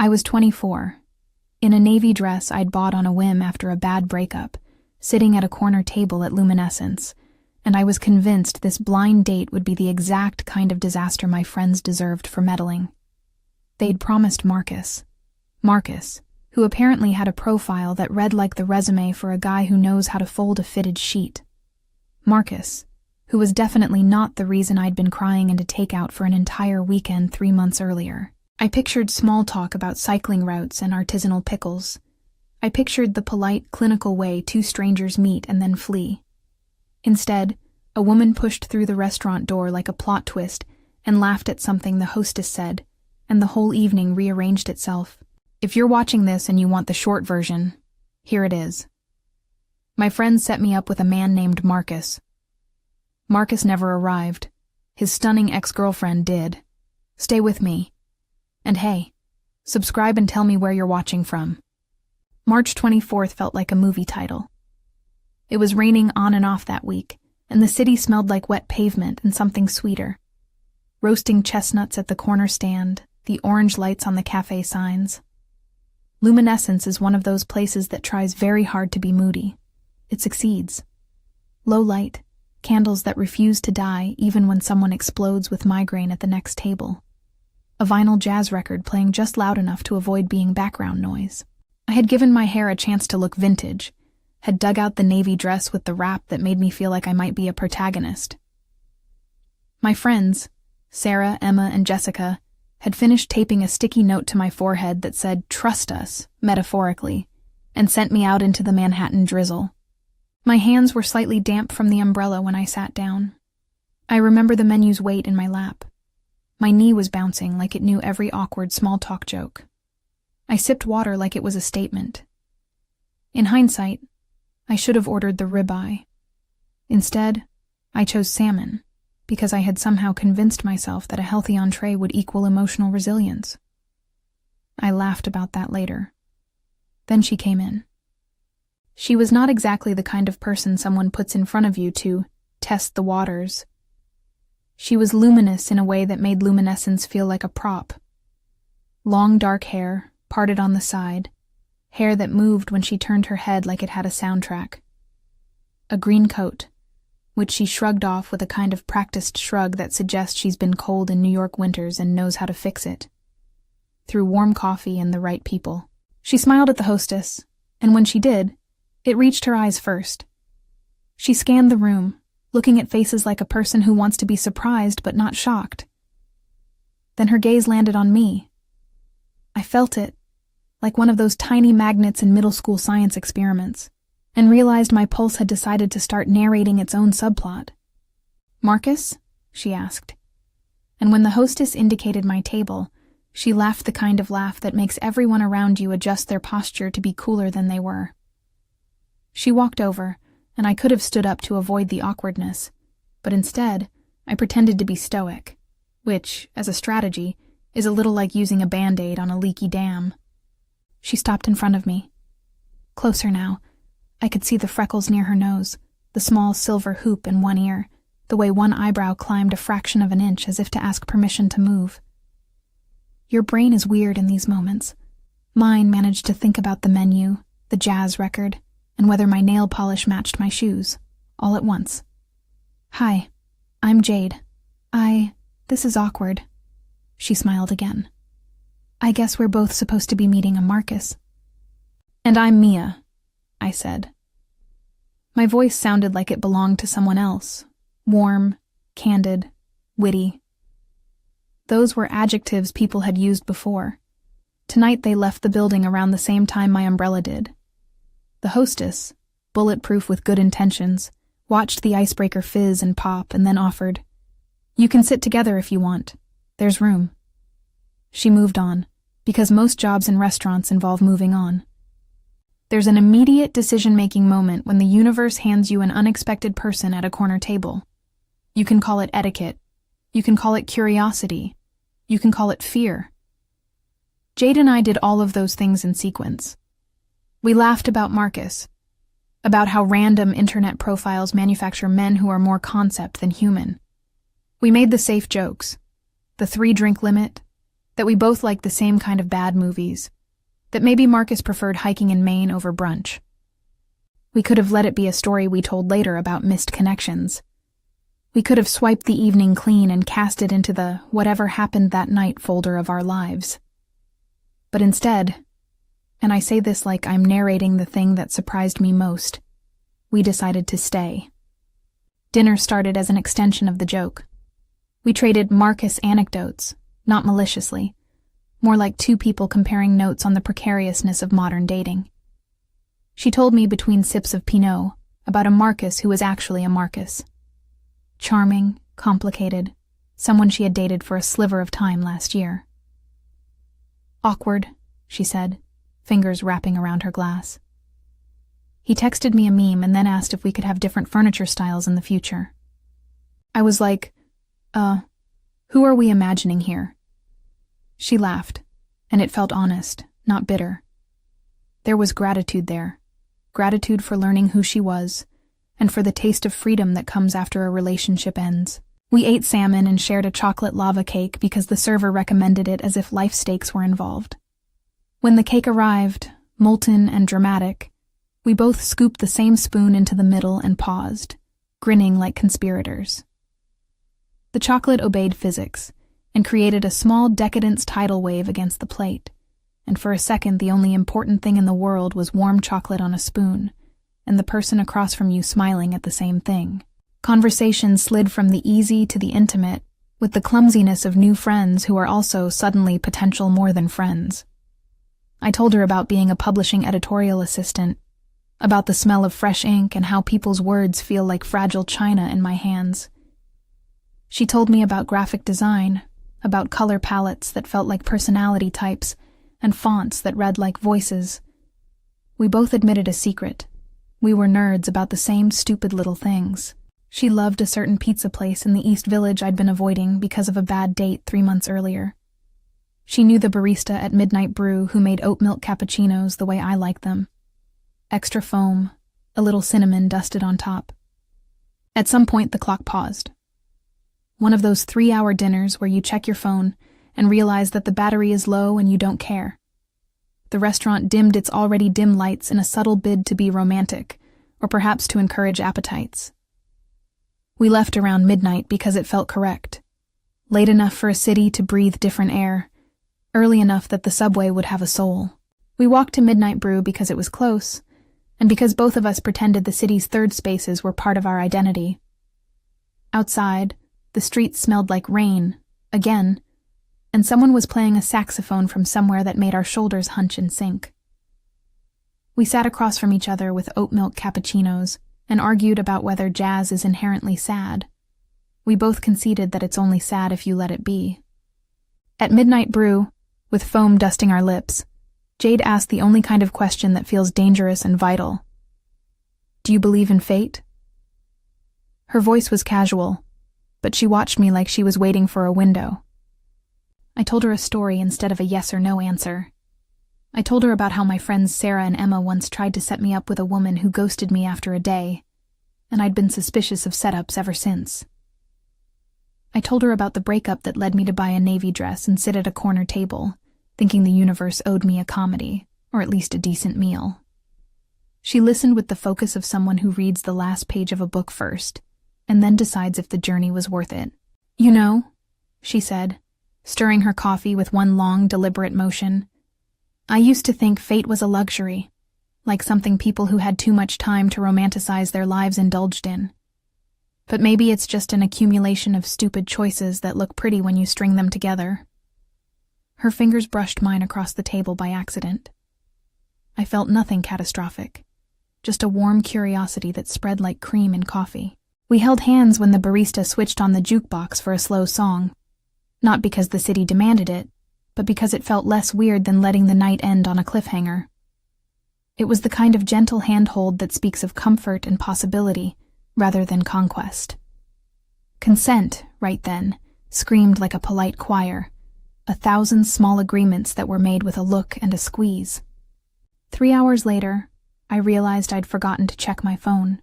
I was 24, in a navy dress I'd bought on a whim after a bad breakup, sitting at a corner table at Luminescence, and I was convinced this blind date would be the exact kind of disaster my friends deserved for meddling. They'd promised Marcus, who apparently had a profile that read like the resume for a guy who knows how to fold a fitted sheet. Marcus, who was definitely not the reason I'd been crying into takeout for an entire weekend 3 months earlier. I pictured small talk about cycling routes and artisanal pickles. I pictured the polite, clinical way two strangers meet and then flee. Instead, a woman pushed through the restaurant door like a plot twist and laughed at something the hostess said, and the whole evening rearranged itself. If you're watching this and you want the short version, here it is. My friends set me up with a man named Marcus. Marcus never arrived. His stunning ex-girlfriend did. Stay with me. And hey, subscribe and tell me where you're watching from. March 24th felt like a movie title. It was raining on and off that week, and the city smelled like wet pavement and something sweeter. Roasting chestnuts at the corner stand, the orange lights on the cafe signs. Luminescence is one of those places that tries very hard to be moody. It succeeds. Low light, candles that refuse to die even when someone explodes with migraine at the next table. A vinyl jazz record playing just loud enough to avoid being background noise. I had given my hair a chance to look vintage, had dug out the navy dress with the wrap that made me feel like I might be a protagonist. My friends, Sarah, Emma, and Jessica, had finished taping a sticky note to my forehead that said, "Trust us," metaphorically, and sent me out into the Manhattan drizzle. My hands were slightly damp from the umbrella when I sat down. I remember the menu's weight in my lap. My knee was bouncing like it knew every awkward small talk joke. I sipped water like it was a statement. In hindsight, I should have ordered the ribeye. Instead, I chose salmon, because I had somehow convinced myself that a healthy entree would equal emotional resilience. I laughed about that later. Then she came in. She was not exactly the kind of person someone puts in front of you to test the waters. She was luminous in a way that made Luminescence feel like a prop. Long dark hair, parted on the side, hair that moved when she turned her head like it had a soundtrack. A green coat, which she shrugged off with a kind of practiced shrug that suggests she's been cold in New York winters and knows how to fix it. Through warm coffee and the right people. She smiled at the hostess, and when she did, it reached her eyes first. She scanned the room, looking at faces like a person who wants to be surprised but not shocked. Then her gaze landed on me. I felt it, like one of those tiny magnets in middle school science experiments, and realized my pulse had decided to start narrating its own subplot. "Marcus?" she asked. And when the hostess indicated my table, she laughed the kind of laugh that makes everyone around you adjust their posture to be cooler than they were. She walked over, and I could have stood up to avoid the awkwardness, but instead, I pretended to be stoic, which, as a strategy, is a little like using a Band-Aid on a leaky dam. She stopped in front of me. Closer now, I could see the freckles near her nose, the small silver hoop in one ear, the way one eyebrow climbed a fraction of an inch as if to ask permission to move. Your brain is weird in these moments. Mine managed to think about the menu, the jazz record, and whether my nail polish matched my shoes, all at once. "Hi, I'm Jade. This is awkward." She smiled again. "I guess we're both supposed to be meeting a Marcus." "And I'm Mia," I said. My voice sounded like it belonged to someone else. Warm, candid, witty. Those were adjectives people had used before. Tonight they left the building around the same time my umbrella did. The hostess, bulletproof with good intentions, watched the icebreaker fizz and pop and then offered, "You can sit together if you want. There's room." She moved on, because most jobs in restaurants involve moving on. There's an immediate decision-making moment when the universe hands you an unexpected person at a corner table. You can call it etiquette. You can call it curiosity. You can call it fear. Jade and I did all of those things in sequence. We laughed about Marcus, about how random internet profiles manufacture men who are more concept than human. We made the safe jokes. The 3-drink limit, that we both liked the same kind of bad movies, that maybe Marcus preferred hiking in Maine over brunch. We could have let it be a story we told later about missed connections. We could have swiped the evening clean and cast it into the whatever happened that night folder of our lives. But instead, and I say this like I'm narrating the thing that surprised me most, we decided to stay. Dinner started as an extension of the joke. We traded Marcus anecdotes, not maliciously, more like two people comparing notes on the precariousness of modern dating. She told me between sips of Pinot about a Marcus who was actually a Marcus. Charming, complicated, someone she had dated for a sliver of time last year. Awkward, she said, fingers wrapping around her glass. He texted me a meme and then asked if we could have different furniture styles in the future. I was like, who are we imagining here? She laughed, and it felt honest, not bitter. There was gratitude there, gratitude for learning who she was, and for the taste of freedom that comes after a relationship ends. We ate salmon and shared a chocolate lava cake because the server recommended it as if life stakes were involved. When the cake arrived, molten and dramatic, we both scooped the same spoon into the middle and paused, grinning like conspirators. The chocolate obeyed physics and created a small decadence tidal wave against the plate, and for a second the only important thing in the world was warm chocolate on a spoon, and the person across from you smiling at the same thing. Conversation slid from the easy to the intimate, with the clumsiness of new friends who are also suddenly potential more than friends. I told her about being a publishing editorial assistant, about the smell of fresh ink and how people's words feel like fragile china in my hands. She told me about graphic design, about color palettes that felt like personality types, and fonts that read like voices. We both admitted a secret. We were nerds about the same stupid little things. She loved a certain pizza place in the East Village I'd been avoiding because of a bad date 3 months earlier. She knew the barista at Midnight Brew who made oat milk cappuccinos the way I like them. Extra foam, a little cinnamon dusted on top. At some point, the clock paused. One of those 3-hour dinners where you check your phone and realize that the battery is low and you don't care. The restaurant dimmed its already dim lights in a subtle bid to be romantic, or perhaps to encourage appetites. We left around midnight because it felt correct. Late enough for a city to breathe different air, early enough that the subway would have a soul. We walked to Midnight Brew because it was close, and because both of us pretended the city's third spaces were part of our identity. Outside, the streets smelled like rain, again, and someone was playing a saxophone from somewhere that made our shoulders hunch in sync. We sat across from each other with oat milk cappuccinos and argued about whether jazz is inherently sad. We both conceded that it's only sad if you let it be. At Midnight Brew, with foam dusting our lips, Jade asked the only kind of question that feels dangerous and vital. Do you believe in fate? Her voice was casual, but she watched me like she was waiting for a window. I told her a story instead of a yes or no answer. I told her about how my friends Sarah and Emma once tried to set me up with a woman who ghosted me after a day, and I'd been suspicious of setups ever since. I told her about the breakup that led me to buy a navy dress and sit at a corner table, thinking the universe owed me a comedy, or at least a decent meal. She listened with the focus of someone who reads the last page of a book first, and then decides if the journey was worth it. You know, she said, stirring her coffee with one long, deliberate motion, I used to think fate was a luxury, like something people who had too much time to romanticize their lives indulged in. But maybe it's just an accumulation of stupid choices that look pretty when you string them together. Her fingers brushed mine across the table by accident. I felt nothing catastrophic, just a warm curiosity that spread like cream in coffee. We held hands when the barista switched on the jukebox for a slow song, not because the city demanded it, but because it felt less weird than letting the night end on a cliffhanger. It was the kind of gentle handhold that speaks of comfort and possibility, rather than conquest. Consent, right then, screamed like a polite choir, 1,000 small agreements that were made with a look and a squeeze. 3 hours later, I realized I'd forgotten to check my phone.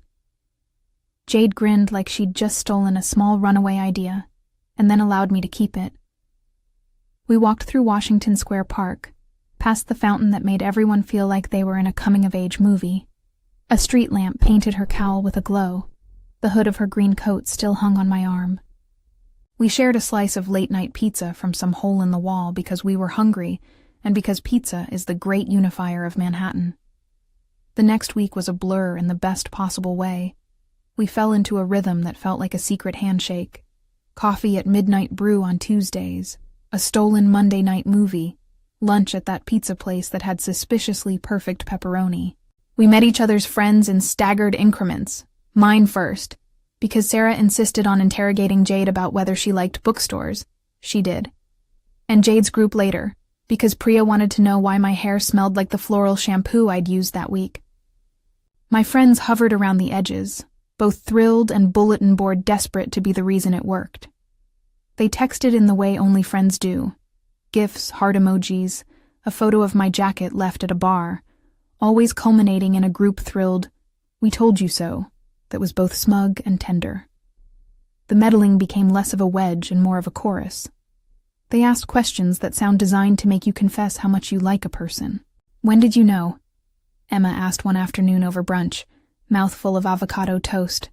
Jade grinned like she'd just stolen a small runaway idea, and then allowed me to keep it. We walked through Washington Square Park, past the fountain that made everyone feel like they were in a coming-of-age movie. A street lamp painted her cowl with a glow. The hood of her green coat still hung on my arm. We shared a slice of late-night pizza from some hole in the wall because we were hungry and because pizza is the great unifier of Manhattan. The next week was a blur in the best possible way. We fell into a rhythm that felt like a secret handshake. Coffee at Midnight Brew on Tuesdays, a stolen Monday night movie, lunch at that pizza place that had suspiciously perfect pepperoni. We met each other's friends in staggered increments, mine first, because Sarah insisted on interrogating Jade about whether she liked bookstores. She did. And Jade's group later, because Priya wanted to know why my hair smelled like the floral shampoo I'd used that week. My friends hovered around the edges, both thrilled and bulletin board desperate to be the reason it worked. They texted in the way only friends do. GIFs, heart emojis, a photo of my jacket left at a bar, always culminating in a group-thrilled, "We told you so," that was both smug and tender. The meddling became less of a wedge and more of a chorus. They asked questions that sound designed to make you confess how much you like a person. "When did you know?" Emma asked one afternoon over brunch, mouthful of avocado toast.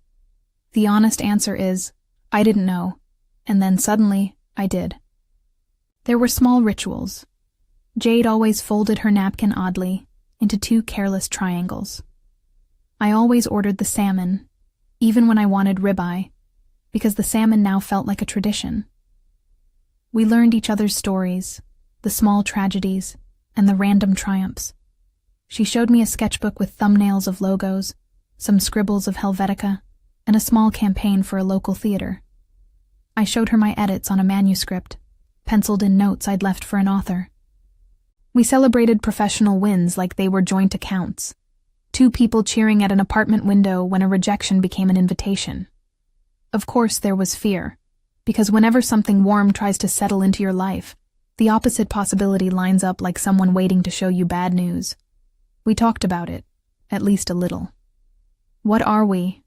The honest answer is, I didn't know, and then suddenly, I did. There were small rituals. Jade always folded her napkin oddly, into 2 careless triangles. I always ordered the salmon, even when I wanted ribeye, because the salmon now felt like a tradition. We learned each other's stories, the small tragedies, and the random triumphs. She showed me a sketchbook with thumbnails of logos, some scribbles of Helvetica, and a small campaign for a local theater. I showed her my edits on a manuscript, penciled in notes I'd left for an author. We celebrated professional wins like they were joint accounts. 2 people cheering at an apartment window when a rejection became an invitation. Of course, there was fear, because whenever something warm tries to settle into your life, the opposite possibility lines up like someone waiting to show you bad news. We talked about it, at least a little. "What are we?"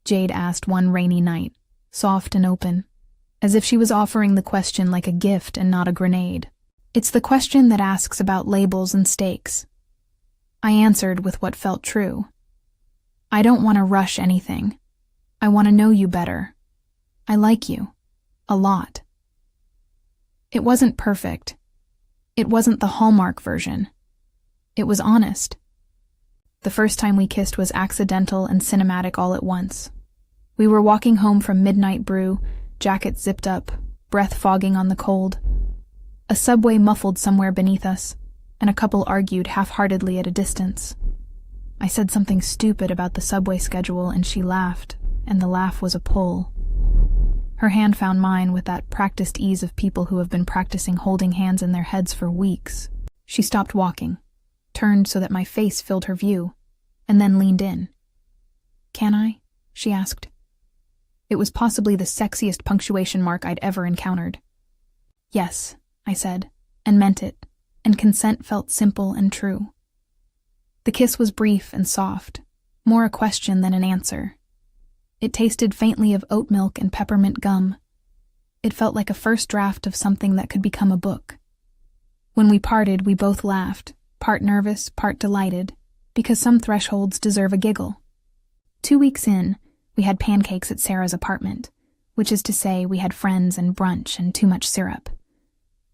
Jade asked one rainy night, soft and open, as if she was offering the question like a gift and not a grenade. It's the question that asks about labels and stakes. I answered with what felt true. I don't want to rush anything. I want to know you better. I like you. A lot. It wasn't perfect. It wasn't the Hallmark version. It was honest. The first time we kissed was accidental and cinematic all at once. We were walking home from Midnight Brew, jackets zipped up, breath fogging on the cold. A subway muffled somewhere beneath us, and a couple argued half-heartedly at a distance. I said something stupid about the subway schedule and she laughed, and the laugh was a pull. Her hand found mine with that practiced ease of people who have been practicing holding hands in their heads for weeks. She stopped walking, turned so that my face filled her view, and then leaned in. "Can I?" she asked. It was possibly the sexiest punctuation mark I'd ever encountered. "Yes," I said, and meant it, and consent felt simple and true. The kiss was brief and soft, more a question than an answer. It tasted faintly of oat milk and peppermint gum. It felt like a first draft of something that could become a book. When we parted, we both laughed, part nervous, part delighted, because some thresholds deserve a giggle. 2 weeks in, we had pancakes at Sarah's apartment, which is to say we had friends and brunch and too much syrup.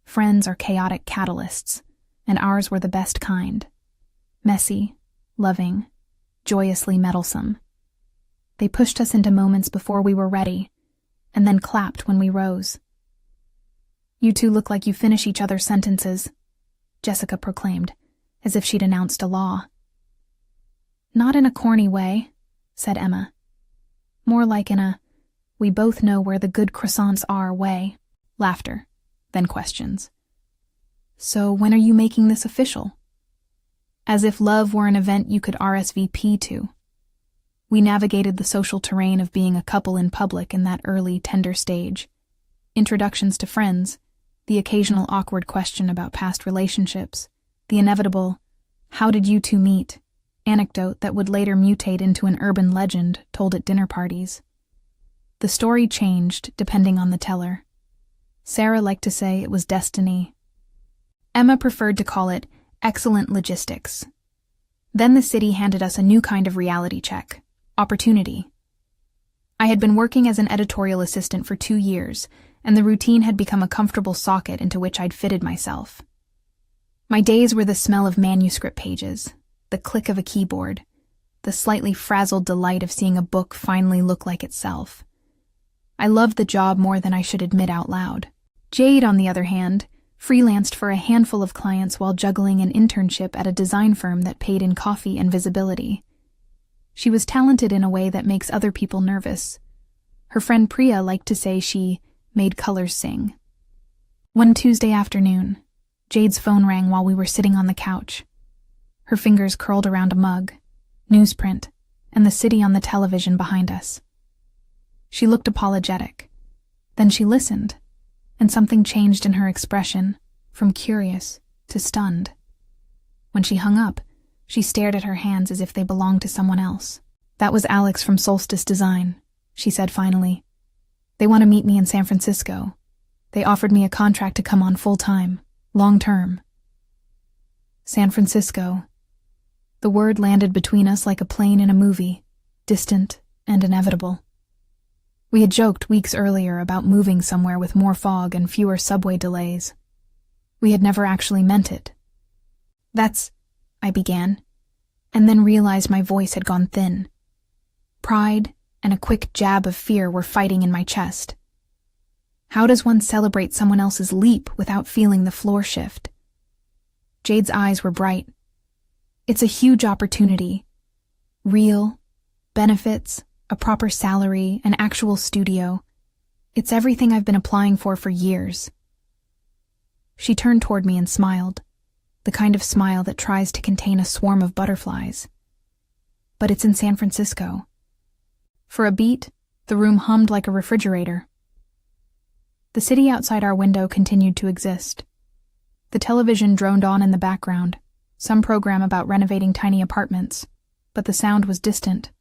Friends are chaotic catalysts, and ours were the best kind. Messy, loving, joyously meddlesome. They pushed us into moments before we were ready, and then clapped when we rose. "You two look like you finish each other's sentences," Jessica proclaimed, as if she'd announced a law. "Not in a corny way," said Emma. "More like in a, we both know where the good croissants are way." Laughter, then questions. "So when are you making this official?" As if love were an event you could RSVP to. We navigated the social terrain of being a couple in public in that early, tender stage. Introductions to friends, the occasional awkward question about past relationships, the inevitable, "How did you two meet?" anecdote that would later mutate into an urban legend told at dinner parties. The story changed depending on the teller. Sarah liked to say it was destiny, Emma preferred to call it excellent logistics. Then the city handed us a new kind of reality check: opportunity. I had been working as an editorial assistant for 2 years, and the routine had become a comfortable socket into which I'd fitted myself. My days were the smell of manuscript pages, the click of a keyboard, the slightly frazzled delight of seeing a book finally look like itself. I loved the job more than I should admit out loud. Jade, on the other hand, freelanced for a handful of clients while juggling an internship at a design firm that paid in coffee and visibility. She was talented in a way that makes other people nervous. Her friend Priya liked to say she made colors sing. One Tuesday afternoon, Jade's phone rang while we were sitting on the couch. Her fingers curled around a mug, newsprint, and the city on the television behind us. She looked apologetic. Then she listened, and something changed in her expression, from curious to stunned. When she hung up, she stared at her hands as if they belonged to someone else. "That was Alex from Solstice Design," she said finally. "They want to meet me in San Francisco. They offered me a contract to come on full-time, long-term." San Francisco. The word landed between us like a plane in a movie, distant and inevitable. We had joked weeks earlier about moving somewhere with more fog and fewer subway delays. We had never actually meant it. "That's," I began, and then realized my voice had gone thin. Pride and a quick jab of fear were fighting in my chest. How does one celebrate someone else's leap without feeling the floor shift? Jade's eyes were bright. "It's a huge opportunity. Real, benefits, a proper salary, an actual studio. It's everything I've been applying for years." She turned toward me and smiled, the kind of smile that tries to contain a swarm of butterflies. "But it's in San Francisco." For a beat, the room hummed like a refrigerator. The city outside our window continued to exist. The television droned on in the background, some program about renovating tiny apartments, but the sound was distant.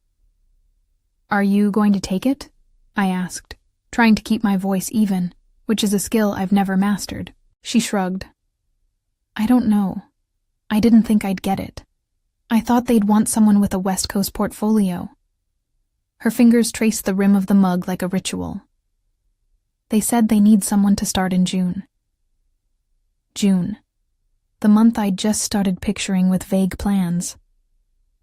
"Are you going to take it?" I asked, trying to keep my voice even, which is a skill I've never mastered. She shrugged. "I don't know. I didn't think I'd get it. I thought they'd want someone with a West Coast portfolio." Her fingers traced the rim of the mug like a ritual. "They said they need someone to start in June." June. The month I'd just started picturing with vague plans.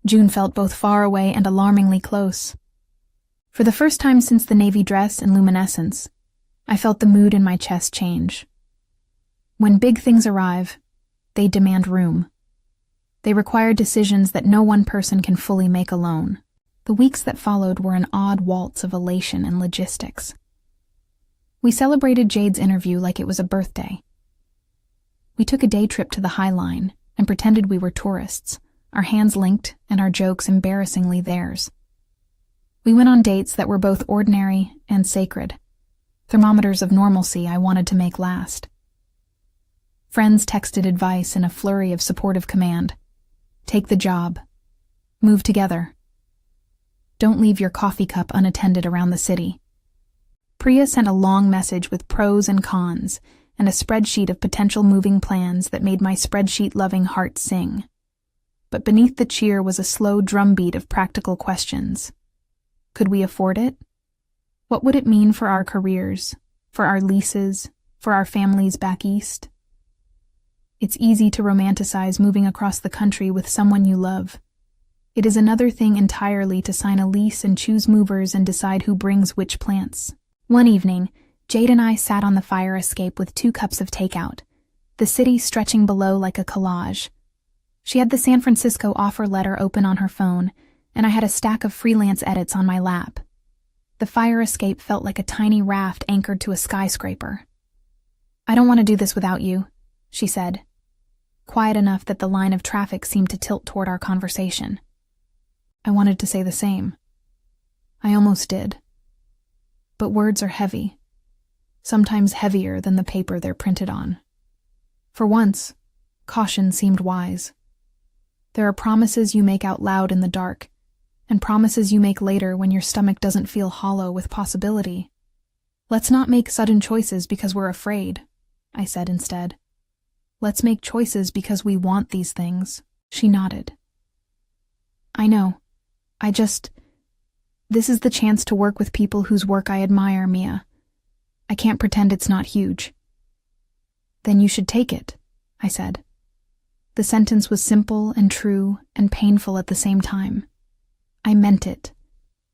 June felt both far away and alarmingly close. For the first time since the navy dress and luminescence, I felt the mood in my chest change. When big things arrive, they demand room. They require decisions that no one person can fully make alone. The weeks that followed were an odd waltz of elation and logistics. We celebrated Jade's interview like it was a birthday. We took a day trip to the High Line and pretended we were tourists, our hands linked and our jokes embarrassingly theirs. We went on dates that were both ordinary and sacred, thermometers of normalcy I wanted to make last. Friends texted advice in a flurry of supportive command. Take the job. Move together. Don't leave your coffee cup unattended around the city. Priya sent a long message with pros and cons and a spreadsheet of potential moving plans that made my spreadsheet-loving heart sing. But beneath the cheer was a slow drumbeat of practical questions. Could we afford it? What would it mean for our careers, for our leases, for our families back east? It's easy to romanticize moving across the country with someone you love. It is another thing entirely to sign a lease and choose movers and decide who brings which plants. One evening, Jade and I sat on the fire escape with 2 cups of takeout, the city stretching below like a collage. She had the San Francisco offer letter open on her phone, and I had a stack of freelance edits on my lap. The fire escape felt like a tiny raft anchored to a skyscraper. "I don't want to do this without you," she said, quiet enough that the line of traffic seemed to tilt toward our conversation. I wanted to say the same. I almost did. But words are heavy, sometimes heavier than the paper they're printed on. For once, caution seemed wise. There are promises you make out loud in the dark, and promises you make later when your stomach doesn't feel hollow with possibility. Let's not make sudden choices because we're afraid, I said instead. Let's make choices because we want these things. She nodded. I know. This is the chance to work with people whose work I admire, Mia. I can't pretend it's not huge. Then you should take it, I said. The sentence was simple and true and painful at the same time. I meant it.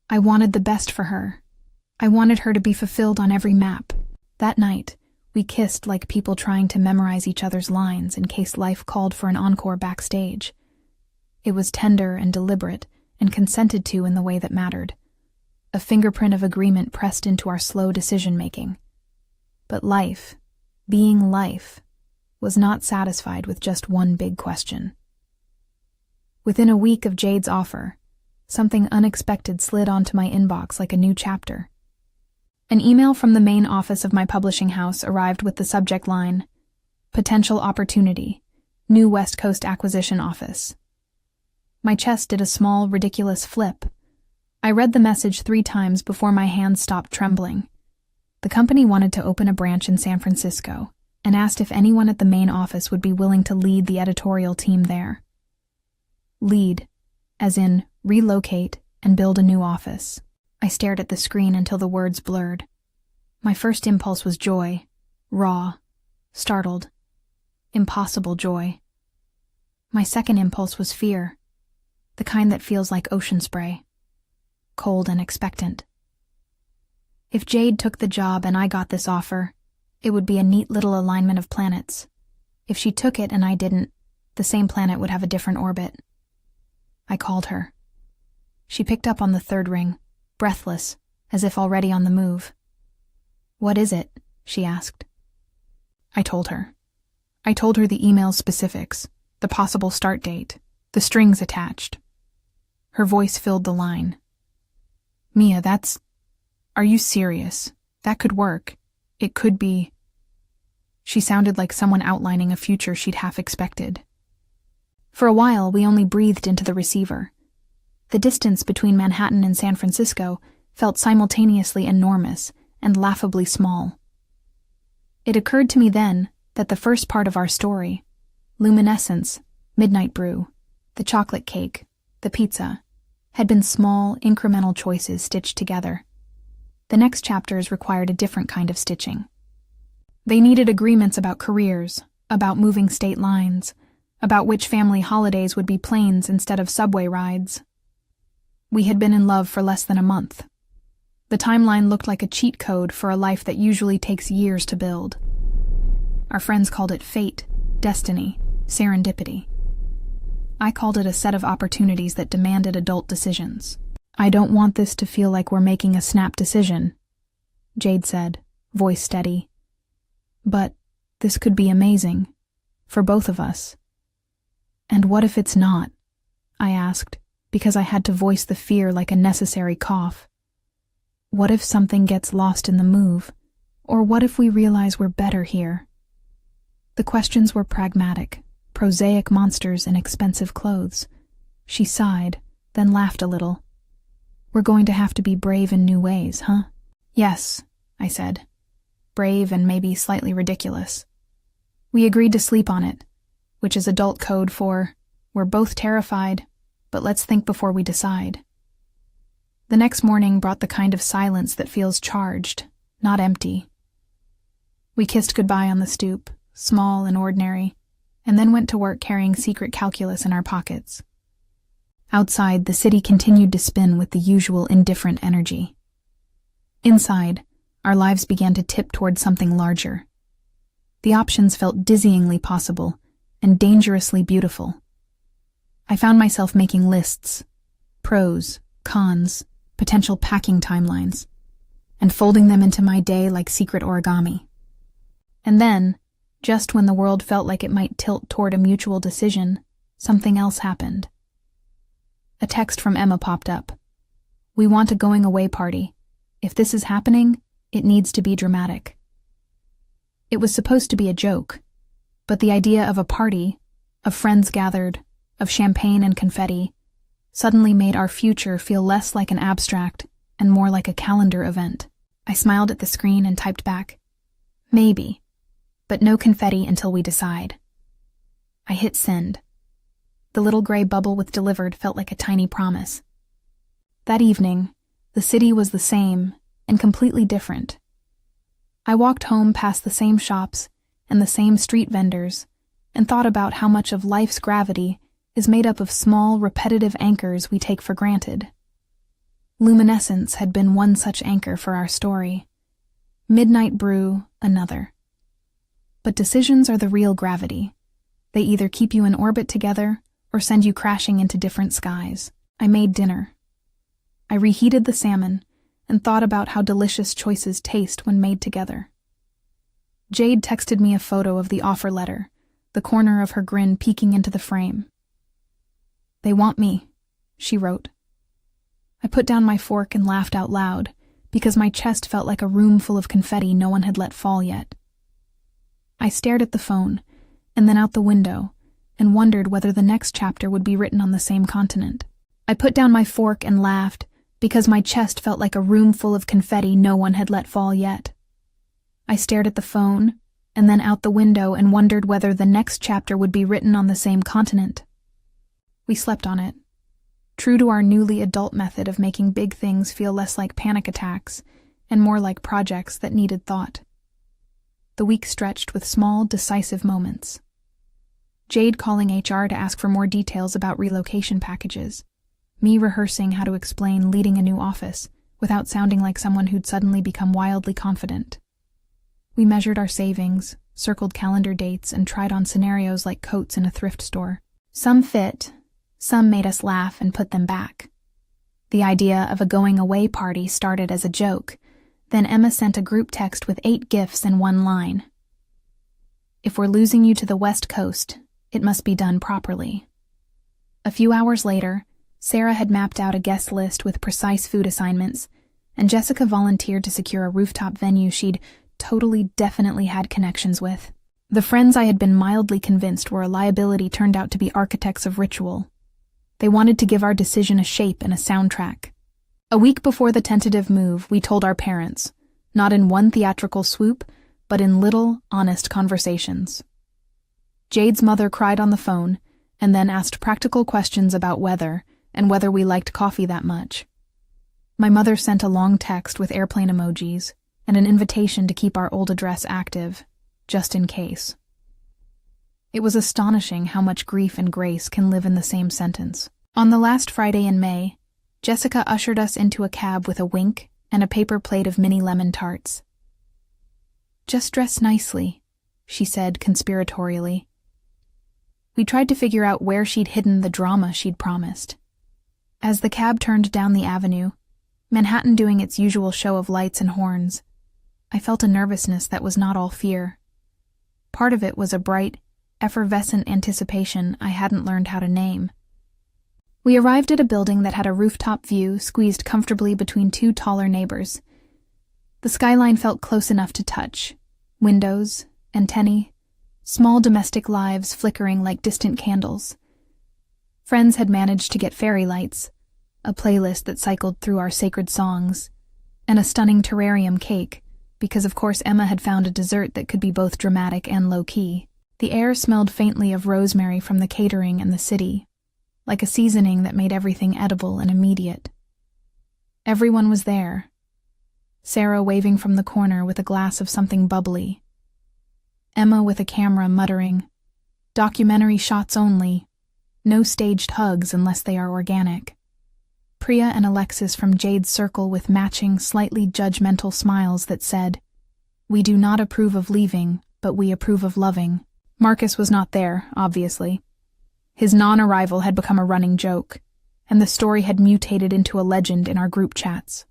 I wanted the best for her. I wanted her to be fulfilled on every map. That night, we kissed like people trying to memorize each other's lines in case life called for an encore backstage. It was tender and deliberate and consented to in the way that mattered. A fingerprint of agreement pressed into our slow decision-making. But life, being life, was not satisfied with just one big question. Within a week of Jade's offer, something unexpected slid onto my inbox like a new chapter. An email from the main office of my publishing house arrived with the subject line, "Potential Opportunity, New West Coast Acquisition Office." My chest did a small, ridiculous flip. I read the message 3 times before my hands stopped trembling. The company wanted to open a branch in San Francisco and asked if anyone at the main office would be willing to lead the editorial team there. Lead, as in relocate and build a new office. I stared at the screen until the words blurred. My first impulse was joy, raw, startled, impossible joy. My second impulse was fear, the kind that feels like ocean spray, cold and expectant. If Jade took the job and I got this offer, it would be a neat little alignment of planets. If she took it and I didn't, the same planet would have a different orbit. I called her. She picked up on the 3rd ring, breathless, as if already on the move. "What is it?" she asked. I told her. I told her the email's specifics, the possible start date, the strings attached. Her voice filled the line. "Mia, are you serious? That could work. It could be..." She sounded like someone outlining a future she'd half expected. For a while, we only breathed into the receiver. The distance between Manhattan and San Francisco felt simultaneously enormous and laughably small. It occurred to me then that the first part of our story, luminescence, midnight brew, the chocolate cake, the pizza, had been small, incremental choices stitched together. The next chapters required a different kind of stitching. They needed agreements about careers, about moving state lines, about which family holidays would be planes instead of subway rides. We had been in love for less than a month. The timeline looked like a cheat code for a life that usually takes years to build. Our friends called it fate, destiny, serendipity. I called it a set of opportunities that demanded adult decisions. "I don't want this to feel like we're making a snap decision," Jade said, voice steady. "But this could be amazing, for both of us." "And what if it's not?" I asked, because I had to voice the fear like a necessary cough. "What if something gets lost in the move? Or what if we realize we're better here?" The questions were pragmatic, prosaic monsters in expensive clothes. She sighed, then laughed a little. "We're going to have to be brave in new ways, huh?" "Yes," I said. "Brave and maybe slightly ridiculous." We agreed to sleep on it, which is adult code for, "We're both terrified, but let's think before we decide." The next morning brought the kind of silence that feels charged, not empty. We kissed goodbye on the stoop, small and ordinary, and then went to work carrying secret calculus in our pockets. Outside, the city continued to spin with the usual indifferent energy. Inside, our lives began to tip toward something larger. The options felt dizzyingly possible and dangerously beautiful. I found myself making lists, pros, cons, potential packing timelines, and folding them into my day like secret origami. And then, just when the world felt like it might tilt toward a mutual decision, something else happened. A text from Emma popped up. "We want a going-away party. If this is happening, it needs to be dramatic." It was supposed to be a joke, but the idea of a party, of friends gathered, of champagne and confetti, suddenly made our future feel less like an abstract and more like a calendar event. I smiled at the screen and typed back, "Maybe, but no confetti until we decide." I hit send. The little gray bubble with delivered felt like a tiny promise. That evening, the city was the same and completely different. I walked home past the same shops and the same street vendors and thought about how much of life's gravity is made up of small, repetitive anchors we take for granted. Luminescence had been one such anchor for our story. Midnight Brew, another. But decisions are the real gravity. They either keep you in orbit together or send you crashing into different skies. I made dinner. I reheated the salmon and thought about how delicious choices taste when made together. Jade texted me a photo of the offer letter, the corner of her grin peeking into the frame. "They want me," she wrote. I put down my fork and laughed out loud because my chest felt like a room full of confetti no one had let fall yet. I stared at the phone and then out the window and wondered whether the next chapter would be written on the same continent. I put down my fork and laughed because my chest felt like a room full of confetti no one had let fall yet. I stared at the phone and then out the window and wondered whether the next chapter would be written on the same continent. We slept on it, true to our newly adult method of making big things feel less like panic attacks and more like projects that needed thought. The week stretched with small, decisive moments. Jade calling HR to ask for more details about relocation packages. Me rehearsing how to explain leading a new office without sounding like someone who'd suddenly become wildly confident. We measured our savings, circled calendar dates, and tried on scenarios like coats in a thrift store. Some fit, some made us laugh and put them back. The idea of a going-away party started as a joke. Then Emma sent a group text with 8 gifts in one line. "If we're losing you to the West Coast, it must be done properly." A few hours later, Sarah had mapped out a guest list with precise food assignments, and Jessica volunteered to secure a rooftop venue she'd definitely had connections with. The friends I had been mildly convinced were a liability turned out to be architects of ritual. They wanted to give our decision a shape and a soundtrack. A week before the tentative move, we told our parents, not in one theatrical swoop, but in little, honest conversations. Jade's mother cried on the phone, and then asked practical questions about weather and whether we liked coffee that much. My mother sent a long text with airplane emojis and an invitation to keep our old address active, just in case. It was astonishing how much grief and grace can live in the same sentence. On the last Friday in May, Jessica ushered us into a cab with a wink and a paper plate of mini lemon tarts. "Just dress nicely," she said conspiratorially. We tried to figure out where she'd hidden the drama she'd promised. As the cab turned down the avenue, Manhattan doing its usual show of lights and horns, I felt a nervousness that was not all fear. Part of it was a bright, effervescent anticipation I hadn't learned how to name. We arrived at a building that had a rooftop view squeezed comfortably between 2 taller neighbors. The skyline felt close enough to touch. Windows, antennae, small domestic lives flickering like distant candles. Friends had managed to get fairy lights, a playlist that cycled through our sacred songs, and a stunning terrarium cake, because of course Emma had found a dessert that could be both dramatic and low-key. The air smelled faintly of rosemary from the catering and the city, like a seasoning that made everything edible and immediate. Everyone was there. Sarah waving from the corner with a glass of something bubbly. Emma with a camera muttering, "Documentary shots only. No staged hugs unless they are organic." Priya and Alexis from Jade's circle with matching, slightly judgmental smiles that said, "We do not approve of leaving, but we approve of loving." Marcus was not there, obviously. His non-arrival had become a running joke, and the story had mutated into a legend in our group chats.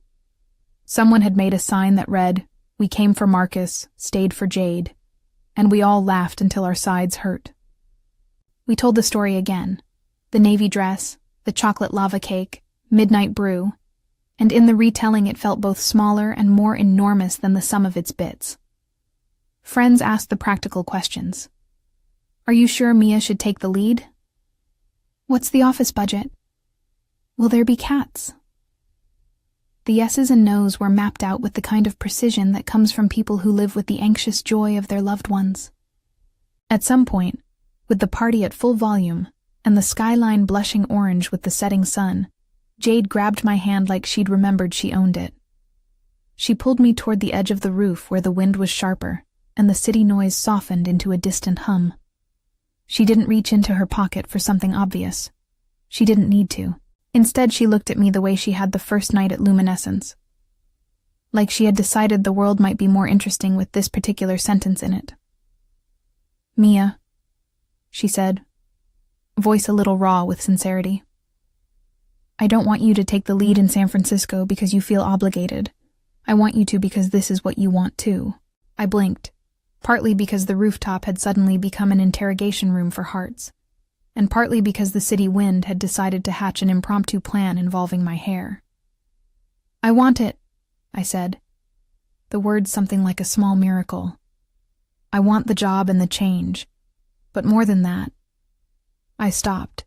Someone had made a sign that read, "We came for Marcus, stayed for Jade," and we all laughed until our sides hurt. We told the story again, the navy dress, the chocolate lava cake, midnight brew, and in the retelling it felt both smaller and more enormous than the sum of its bits. Friends asked the practical questions. "Are you sure Mia should take the lead? What's the office budget? Will there be cats?" The yeses and nos were mapped out with the kind of precision that comes from people who live with the anxious joy of their loved ones. At some point, With the party at full volume, and the skyline blushing orange with the setting sun, Jade grabbed my hand like she'd remembered she owned it. She pulled me toward the edge of the roof where the wind was sharper, and the city noise softened into a distant hum. She didn't reach into her pocket for something obvious. She didn't need to. Instead, she looked at me the way she had the first night at Luminescence. Like she had decided the world might be more interesting with this particular sentence in it. "Mia," she said, voice a little raw with sincerity. "I don't want you to take the lead in San Francisco because you feel obligated. I want you to because this is what you want too." I blinked, partly because the rooftop had suddenly become an interrogation room for hearts, and partly because the city wind had decided to hatch an impromptu plan involving my hair. "I want it," I said, the words something like a small miracle. "I want the job and the change, but more than that." I stopped,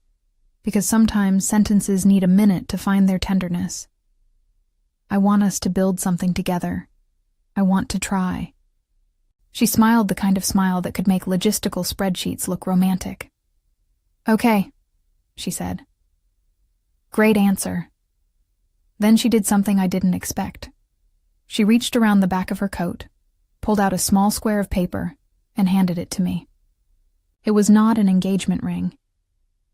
because sometimes sentences need a minute to find their tenderness. "I want us to build something together. I want to try." She smiled the kind of smile that could make logistical spreadsheets look romantic. "Okay," she said. "Great answer." Then she did something I didn't expect. She reached around the back of her coat, pulled out a small square of paper, and handed it to me. It was not an engagement ring.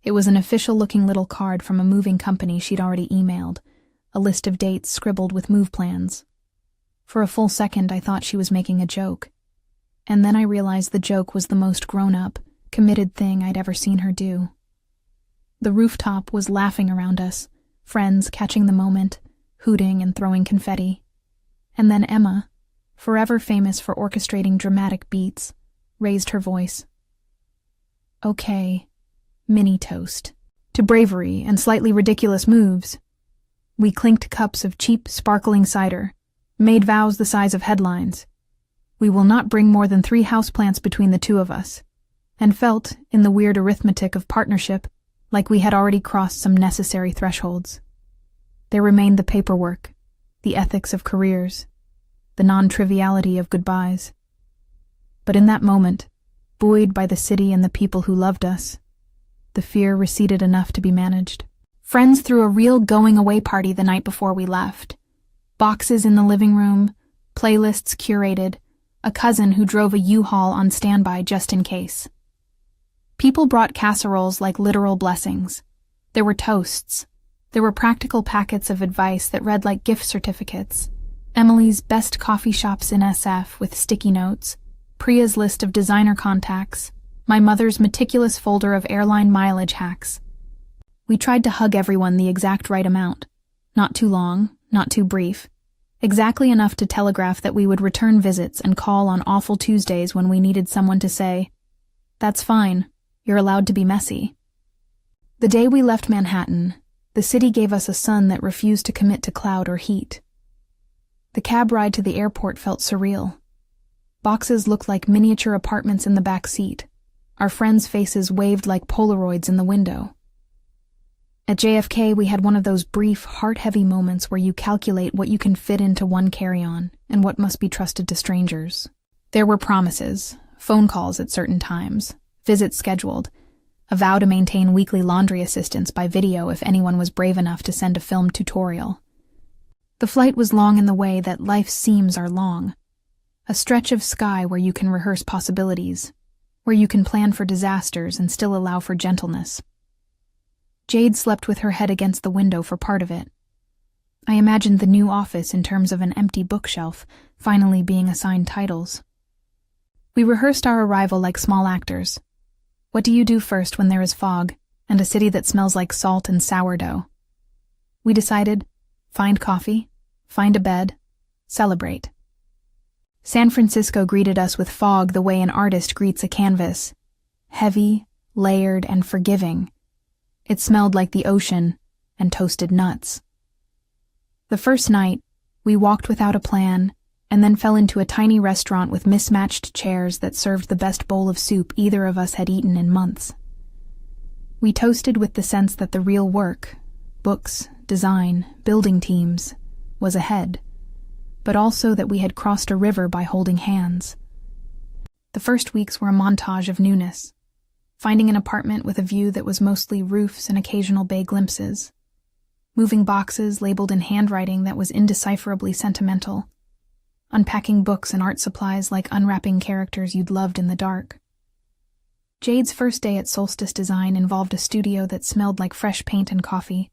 It was an official-looking little card from a moving company she'd already emailed, a list of dates scribbled with move plans. For a full second, I thought she was making a joke. And then I realized the joke was the most grown-up, committed thing I'd ever seen her do. The rooftop was laughing around us, friends catching the moment, hooting and throwing confetti. And then Emma, forever famous for orchestrating dramatic beats, raised her voice. "Okay, mini toast. To bravery and slightly ridiculous moves." We clinked cups of cheap, sparkling cider, made vows the size of headlines. "We will not bring more than 3 houseplants between the two of us," and felt, in the weird arithmetic of partnership, like we had already crossed some necessary thresholds. There remained the paperwork, the ethics of careers, the non-triviality of goodbyes. But in that moment, buoyed by the city and the people who loved us, the fear receded enough to be managed. Friends threw a real going-away party the night before we left. Boxes in the living room, playlists curated, a cousin who drove a U-Haul on standby just in case. People brought casseroles like literal blessings. There were toasts. There were practical packets of advice that read like gift certificates. Emily's best coffee shops in SF with sticky notes, Priya's list of designer contacts, my mother's meticulous folder of airline mileage hacks. We tried to hug everyone the exact right amount. Not too long, not too brief. Exactly enough to telegraph that we would return visits and call on awful Tuesdays when we needed someone to say, "That's fine, you're allowed to be messy." The day we left Manhattan, the city gave us a sun that refused to commit to cloud or heat. The cab ride to the airport felt surreal. Boxes looked like miniature apartments in the back seat. Our friends' faces waved like Polaroids in the window. At JFK, we had one of those brief, heart-heavy moments where you calculate what you can fit into one carry-on and what must be trusted to strangers. There were promises, phone calls at certain times, visits scheduled, a vow to maintain weekly laundry assistance by video if anyone was brave enough to send a film tutorial. The flight was long in the way that life's seams are long, a stretch of sky where you can rehearse possibilities, where you can plan for disasters and still allow for gentleness. Jade slept with her head against the window for part of it. I imagined the new office in terms of an empty bookshelf, finally being assigned titles. We rehearsed our arrival like small actors. What do you do first when there is fog, and a city that smells like salt and sourdough? We decided, find coffee, find a bed, celebrate. San Francisco greeted us with fog the way an artist greets a canvas. Heavy, layered, and forgiving. It smelled like the ocean and toasted nuts. The first night, we walked without a plan and then fell into a tiny restaurant with mismatched chairs that served the best bowl of soup either of us had eaten in months. We toasted with the sense that the real work, books, design, building teams, was ahead, but also that we had crossed a river by holding hands. The first weeks were a montage of newness. finding an apartment with a view that was mostly roofs and occasional bay glimpses, moving boxes labeled in handwriting that was indecipherably sentimental, unpacking books and art supplies like unwrapping characters you'd loved in the dark. Jade's first day at Solstice Design involved a studio that smelled like fresh paint and coffee,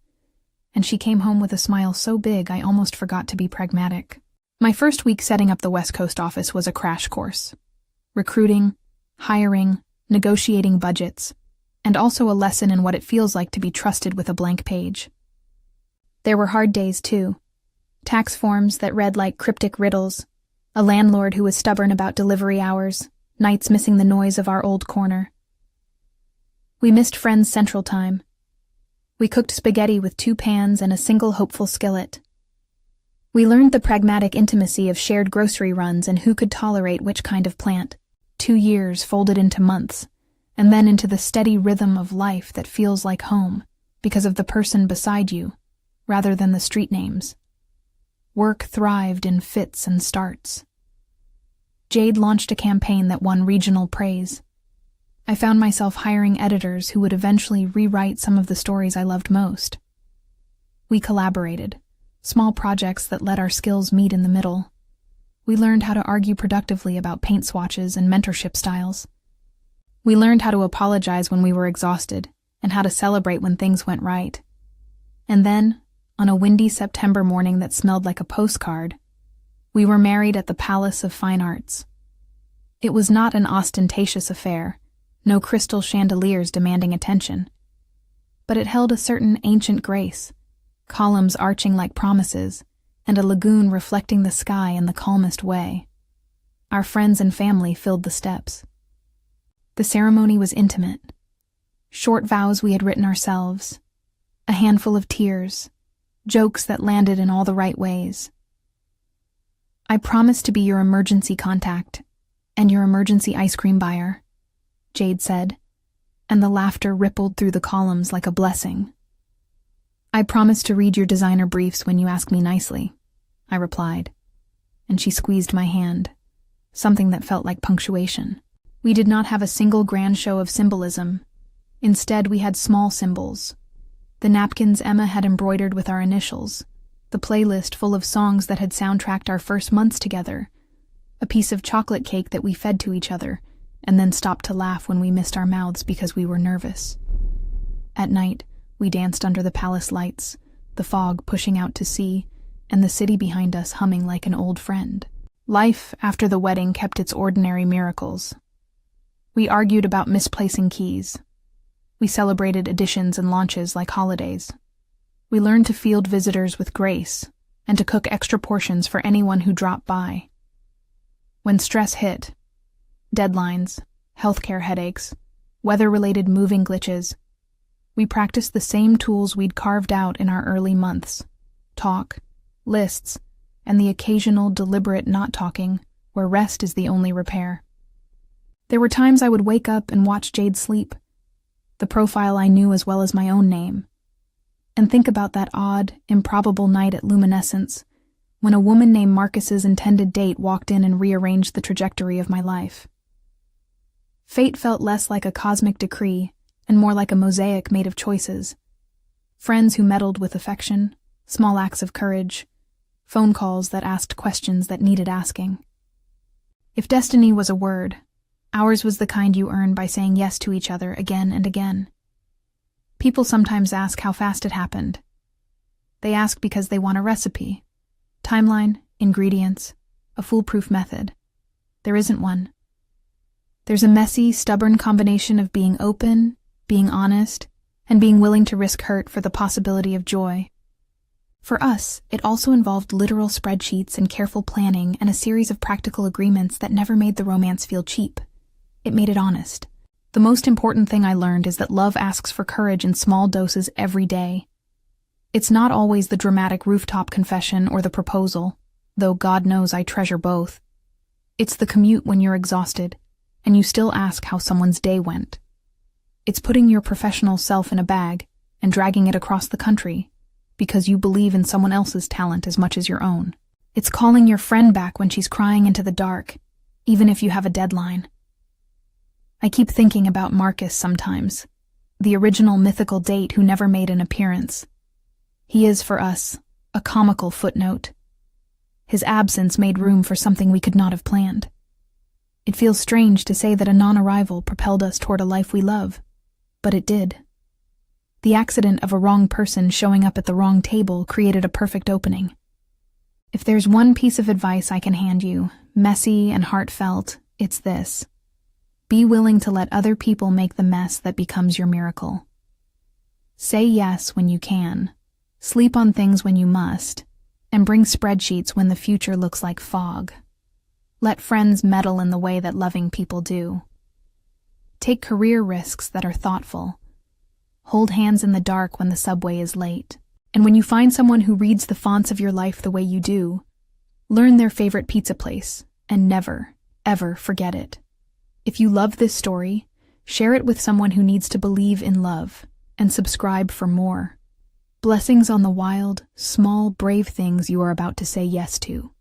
and she came home with a smile so big I almost forgot to be pragmatic. My first week setting up the West Coast office was a crash course. Recruiting, hiring, negotiating budgets, and also a lesson in what it feels like to be trusted with a blank page. There were hard days, too. Tax forms that read like cryptic riddles, a landlord who was stubborn about delivery hours, nights missing the noise of our old corner. We missed Friends Central Time. We cooked spaghetti with 2 pans and a single hopeful skillet. We learned the pragmatic intimacy of shared grocery runs and who could tolerate which kind of plant. 2 years folded into months, and then into the steady rhythm of life that feels like home because of the person beside you, rather than the street names. Work thrived in fits and starts. Jade launched a campaign that won regional praise. I found myself hiring editors who would eventually rewrite some of the stories I loved most. We collaborated, small projects that let our skills meet in the middle. We learned how to argue productively about paint swatches and mentorship styles. We learned how to apologize when we were exhausted and how to celebrate when things went right. And then, on a windy September morning that smelled like a postcard, we were married at the Palace of Fine Arts. It was not an ostentatious affair, no crystal chandeliers demanding attention. But it held a certain ancient grace, columns arching like promises, and a lagoon reflecting the sky in the calmest way. Our friends and family filled the steps. The ceremony was intimate. Short vows we had written ourselves, a handful of tears, jokes that landed in all the right ways. I promise to be your emergency contact and your emergency ice cream buyer, Jade said, and the laughter rippled through the columns like a blessing. I promise to read your designer briefs when you ask me nicely, I replied, and she squeezed my hand, something that felt like punctuation. We did not have a single grand show of symbolism. Instead, we had small symbols. The napkins Emma had embroidered with our initials, the playlist full of songs that had soundtracked our first months together, a piece of chocolate cake that we fed to each other, and then stopped to laugh when we missed our mouths because we were nervous. At night, we danced under the palace lights, the fog pushing out to sea, and the city behind us humming like an old friend. Life after the wedding kept its ordinary miracles. We argued about misplacing keys. We celebrated additions and launches like holidays. We learned to field visitors with grace and to cook extra portions for anyone who dropped by. When stress hit, deadlines, healthcare headaches, weather-related moving glitches, we practiced the same tools we'd carved out in our early months: talk, lists, and the occasional deliberate not talking where rest is the only repair. There were times I would wake up and watch Jade sleep, the profile I knew as well as my own name, and think about that odd, improbable night at Luminescence when a woman named Marcus's intended date walked in and rearranged the trajectory of my life. Fate felt less like a cosmic decree and more like a mosaic made of choices. Friends who meddled with affection, small acts of courage, phone calls that asked questions that needed asking. If destiny was a word, ours was the kind you earn by saying yes to each other again and again. People sometimes ask how fast it happened. They ask because they want a recipe, timeline, ingredients, a foolproof method. There isn't one. There's a messy, stubborn combination of being open, being honest, and being willing to risk hurt for the possibility of joy. For us, it also involved literal spreadsheets and careful planning and a series of practical agreements that never made the romance feel cheap. It made it honest. The most important thing I learned is that love asks for courage in small doses every day. It's not always the dramatic rooftop confession or the proposal, though God knows I treasure both. It's the commute when you're exhausted, and you still ask how someone's day went. It's putting your professional self in a bag and dragging it across the country because you believe in someone else's talent as much as your own. It's calling your friend back when she's crying into the dark, even if you have a deadline. I keep thinking about Marcus sometimes, the original mythical date who never made an appearance. He is, for us, a comical footnote. His absence made room for something we could not have planned. It feels strange to say that a non-arrival propelled us toward a life we love, but it did. The accident of a wrong person showing up at the wrong table created a perfect opening. If there's one piece of advice I can hand you, messy and heartfelt, it's this. Be willing to let other people make the mess that becomes your miracle. Say yes when you can, sleep on things when you must, and bring spreadsheets when the future looks like fog. Let friends meddle in the way that loving people do. Take career risks that are thoughtful. Hold hands in the dark when the subway is late. And when you find someone who reads the fonts of your life the way you do, learn their favorite pizza place and never, ever forget it. If you love this story, share it with someone who needs to believe in love and subscribe for more. Blessings on the wild, small, brave things you are about to say yes to.